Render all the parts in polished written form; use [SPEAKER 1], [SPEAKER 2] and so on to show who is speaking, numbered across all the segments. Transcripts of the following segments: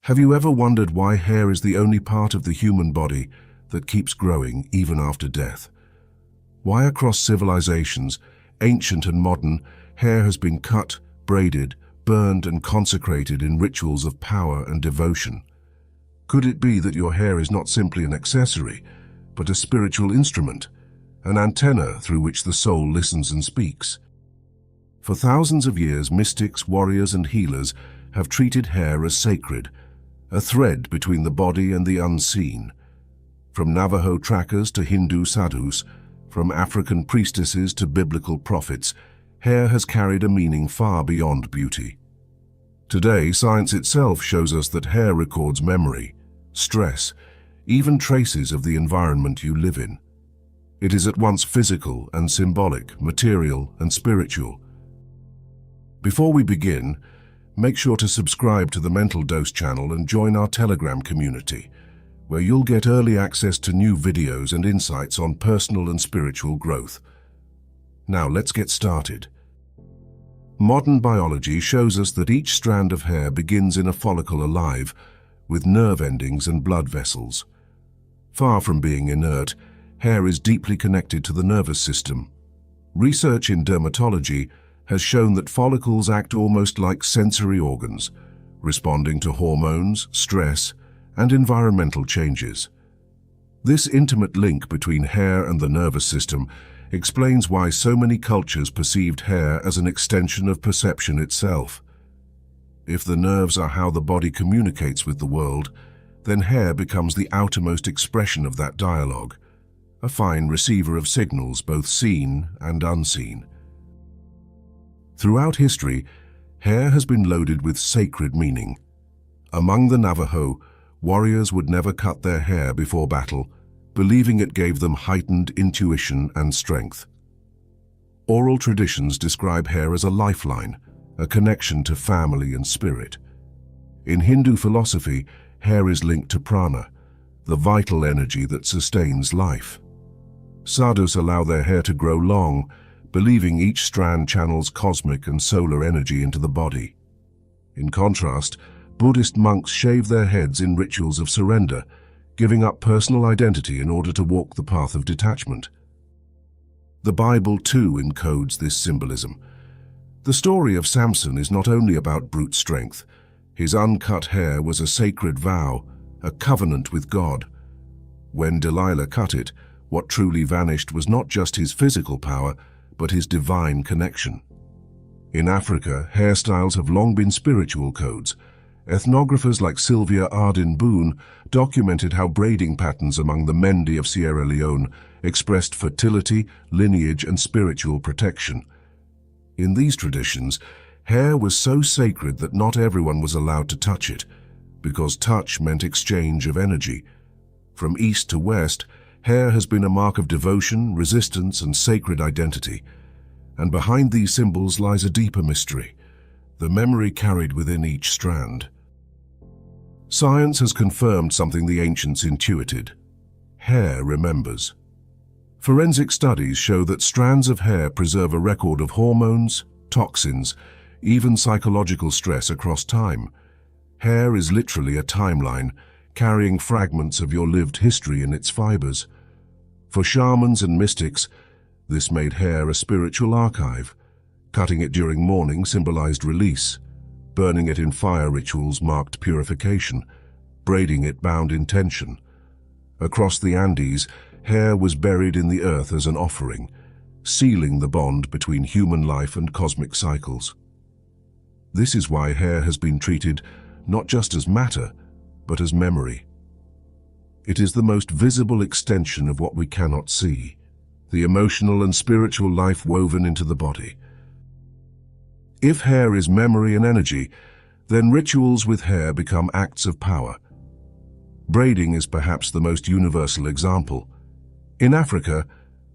[SPEAKER 1] Have you ever wondered why hair is the only part of the human body that keeps growing even after death? Why across civilizations, ancient and modern, hair has been cut, braided, burned and consecrated in rituals of power and devotion? Could it be that your hair is not simply an accessory, but a spiritual instrument, an antenna through which the soul listens and speaks? For thousands of years, mystics, warriors and healers have treated hair as sacred, a thread between the body and the unseen. From Navajo trackers to Hindu sadhus, from African priestesses to biblical prophets, hair has carried a meaning far beyond beauty. Today, science itself shows us that hair records memory, stress, even traces of the environment you live in. It is at once physical and symbolic, material and spiritual. Before we begin, make sure to subscribe to the Mental Dose channel and join our Telegram community, where you'll get early access to new videos and insights on personal and spiritual growth. Now let's get started. Modern biology shows us that each strand of hair begins in a follicle alive, with nerve endings and blood vessels. Far from being inert, hair is deeply connected to the nervous system. Research in dermatology has shown that follicles act almost like sensory organs, responding to hormones, stress, and environmental changes. This intimate link between hair and the nervous system explains why so many cultures perceived hair as an extension of perception itself. If the nerves are how the body communicates with the world, then hair becomes the outermost expression of that dialogue, a fine receiver of signals both seen and unseen. Throughout history, hair has been loaded with sacred meaning. Among the Navajo, warriors would never cut their hair before battle, believing it gave them heightened intuition and strength. Oral traditions describe hair as a lifeline, a connection to family and spirit. In Hindu philosophy, hair is linked to prana, the vital energy that sustains life. Sadhus allow their hair to grow long, believing each strand channels cosmic and solar energy into the body. In contrast, Buddhist monks shave their heads in rituals of surrender, giving up personal identity in order to walk the path of detachment. The Bible too encodes this symbolism. The story of Samson is not only about brute strength. His uncut hair was a sacred vow, a covenant with God. When Delilah cut it, what truly vanished was not just his physical power, but his divine connection. In Africa, hairstyles have long been spiritual codes. Ethnographers like Sylvia Ardin Boone documented how braiding patterns among the Mendi of Sierra Leone expressed fertility, lineage, and spiritual protection. In these traditions, hair was so sacred that not everyone was allowed to touch it, because touch meant exchange of energy. From east to west, hair has been a mark of devotion, resistance, and sacred identity. And behind these symbols lies a deeper mystery, the memory carried within each strand. Science has confirmed something the ancients intuited. Hair remembers. Forensic studies show that strands of hair preserve a record of hormones, toxins, even psychological stress across time. Hair is literally a timeline, carrying fragments of your lived history in its fibers. For shamans and mystics, this made hair a spiritual archive. Cutting it during mourning symbolized release. Burning it in fire rituals marked purification. Braiding it bound intention. Across the Andes, hair was buried in the earth as an offering, sealing the bond between human life and cosmic cycles. This is why hair has been treated not just as matter, but as memory. It is the most visible extension of what we cannot see, the emotional and spiritual life woven into the body. If hair is memory and energy, then rituals with hair become acts of power. Braiding is perhaps the most universal example. In Africa,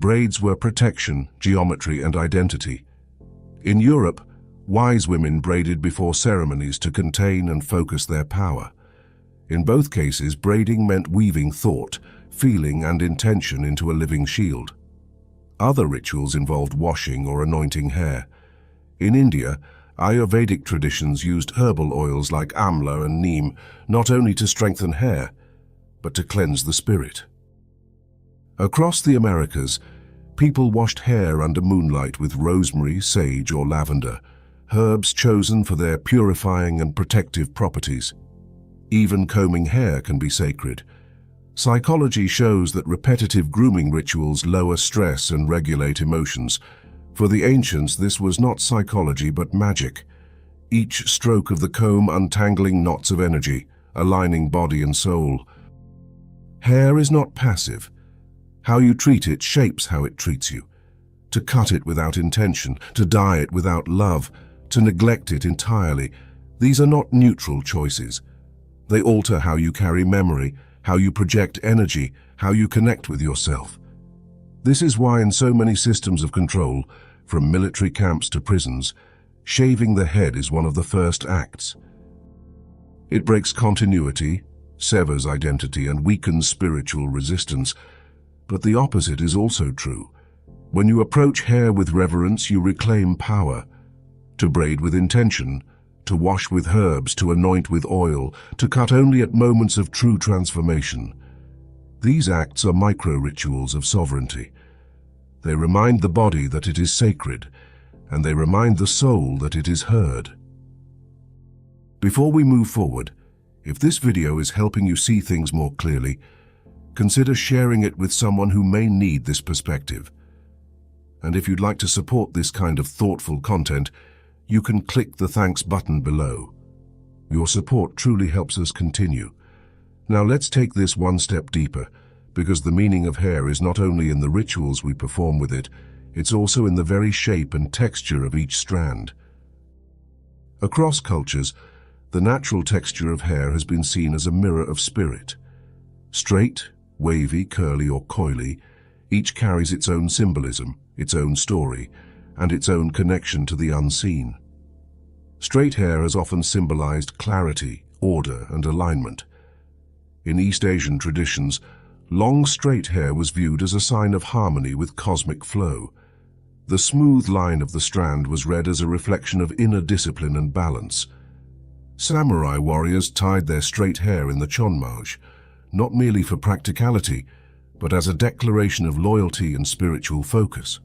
[SPEAKER 1] braids were protection, geometry, and identity. In Europe, wise women braided before ceremonies to contain and focus their power. In both cases, braiding meant weaving thought, feeling, and intention into a living shield. Other rituals involved washing or anointing hair. In India, Ayurvedic traditions used herbal oils like amla and neem not only to strengthen hair, but to cleanse the spirit. Across the Americas, people washed hair under moonlight with rosemary, sage, or lavender, herbs chosen for their purifying and protective properties. Even combing hair can be sacred. Psychology shows that repetitive grooming rituals lower stress and regulate emotions. For the ancients, this was not psychology but magic. Each stroke of the comb untangling knots of energy, aligning body and soul. Hair is not passive. How you treat it shapes how it treats you. To cut it without intention, to dye it without love, to neglect it entirely, these are not neutral choices. They alter how you carry memory, how you project energy, how you connect with yourself. This is why in so many systems of control, from military camps to prisons, shaving the head is one of the first acts. It breaks continuity, severs identity, and weakens spiritual resistance. But the opposite is also true. When you approach hair with reverence, you reclaim power. To braid with intention, to wash with herbs, to anoint with oil, to cut only at moments of true transformation. These acts are micro-rituals of sovereignty. They remind the body that it is sacred, and they remind the soul that it is heard. Before we move forward, if this video is helping you see things more clearly, consider sharing it with someone who may need this perspective. And if you'd like to support this kind of thoughtful content, you can click the thanks button below. Your support truly helps us continue. Now let's take this one step deeper, because the meaning of hair is not only in the rituals we perform with it, it's also in the very shape and texture of each strand. Across cultures, the natural texture of hair has been seen as a mirror of spirit. Straight, wavy, curly, or coily, each carries its own symbolism, its own story, and its own connection to the unseen. Straight hair has often symbolized clarity, order, and alignment. In East Asian traditions, long straight hair was viewed as a sign of harmony with cosmic flow. The smooth line of the strand was read as a reflection of inner discipline and balance. Samurai warriors tied their straight hair in the chonmage, not merely for practicality, but as a declaration of loyalty and spiritual focus.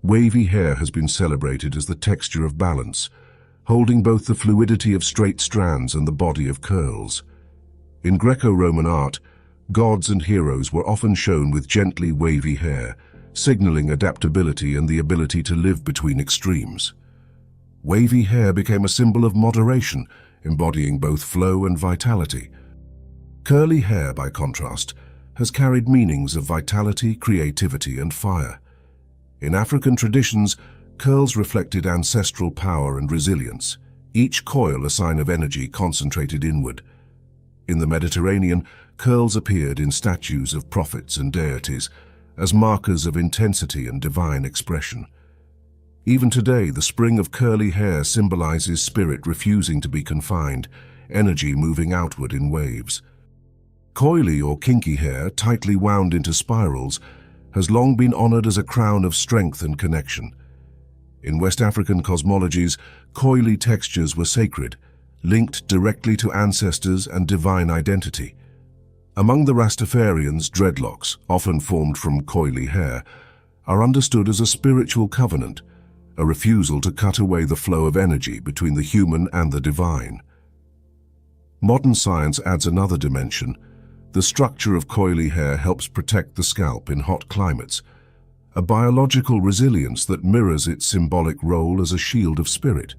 [SPEAKER 1] Wavy hair has been celebrated as the texture of balance, holding both the fluidity of straight strands and the body of curls. In Greco-Roman art, gods and heroes were often shown with gently wavy hair, signaling adaptability and the ability to live between extremes. Wavy hair became a symbol of moderation, embodying both flow and vitality. Curly hair, by contrast, has carried meanings of vitality, creativity, and fire. In African traditions, curls reflected ancestral power and resilience, each coil a sign of energy concentrated inward. In the Mediterranean, curls appeared in statues of prophets and deities as markers of intensity and divine expression. Even today, the spring of curly hair symbolizes spirit refusing to be confined, energy moving outward in waves. Coily or kinky hair, tightly wound into spirals, has long been honored as a crown of strength and connection. In West African cosmologies, coily textures were sacred, linked directly to ancestors and divine identity. Among the Rastafarians, dreadlocks, often formed from coily hair, are understood as a spiritual covenant, a refusal to cut away the flow of energy between the human and the divine. Modern science adds another dimension. The structure of coily hair helps protect the scalp in hot climates, a biological resilience that mirrors its symbolic role as a shield of spirit.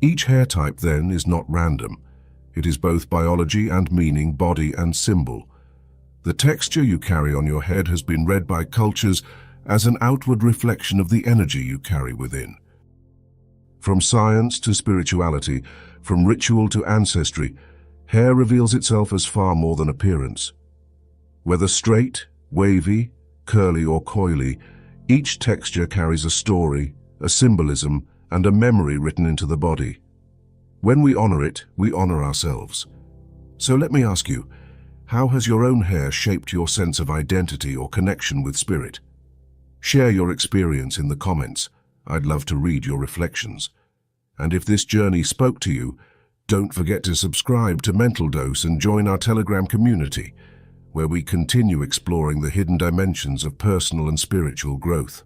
[SPEAKER 1] Each hair type, then, is not random. It is both biology and meaning, body and symbol. The texture you carry on your head has been read by cultures as an outward reflection of the energy you carry within. From science to spirituality, from ritual to ancestry, hair reveals itself as far more than appearance. Whether straight, wavy, curly or coily, each texture carries a story, a symbolism, and a memory written into the body. When we honor it, we honor ourselves. So let me ask you, how has your own hair shaped your sense of identity or connection with spirit? Share your experience in the comments. I'd love to read your reflections. And if this journey spoke to you, don't forget to subscribe to Mental Dose and join our Telegram community, where we continue exploring the hidden dimensions of personal and spiritual growth.